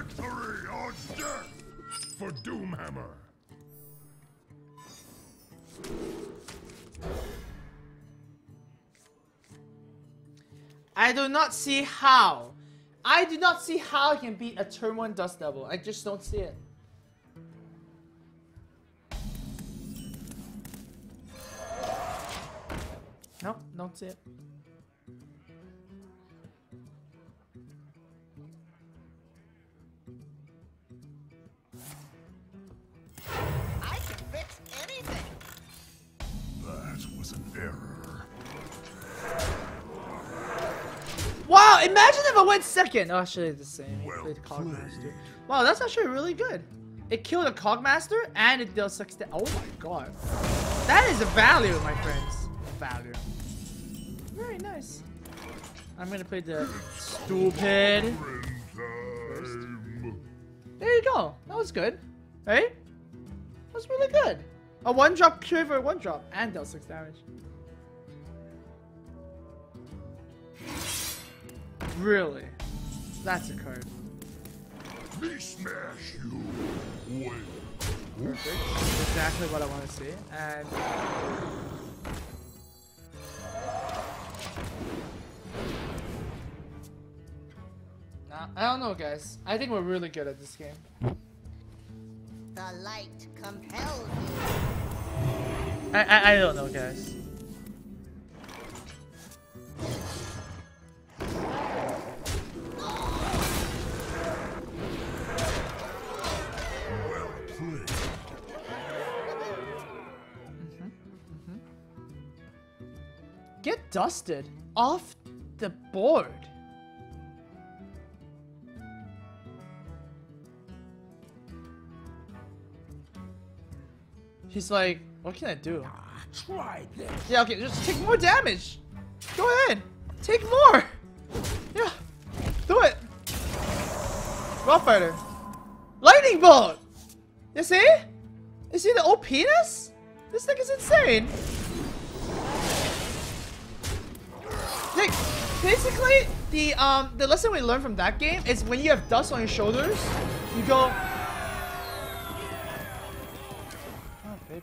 Victory or death for Doomhammer. I do not see how. I do not see how he can beat a turn 1 Dust Devil. I just don't see it. Nope, don't see it. I can fix anything. That was an error. Wow, imagine if I went second. Oh, actually, the same. He Well played Cogmaster. played. Wow, that's actually really good. It killed a Cogmaster and it deals 6 damage. Oh my god. That is a value, my friends. Value. Very nice. I'm gonna play the stupid. First. There you go. That was good. Right? That was really good. A 1-drop cure for a 1-drop and dealt 6 damage. Really? That's a card. Me smash you. Wait. Perfect. That's exactly what I want to see. And nah, I don't know, guys. I think we're really good at this game. The light compels you. I don't know, guys. Get dusted off the board. He's like, what can I do? Try this. Yeah, okay, just take more damage. Go ahead. Take more. Yeah. Do it. Rough Fighter. Lightning Bolt. You see? You see the OPness? This thing is insane. Like, basically, the lesson we learned from that game is when you have dust on your shoulders, you go. Oh baby.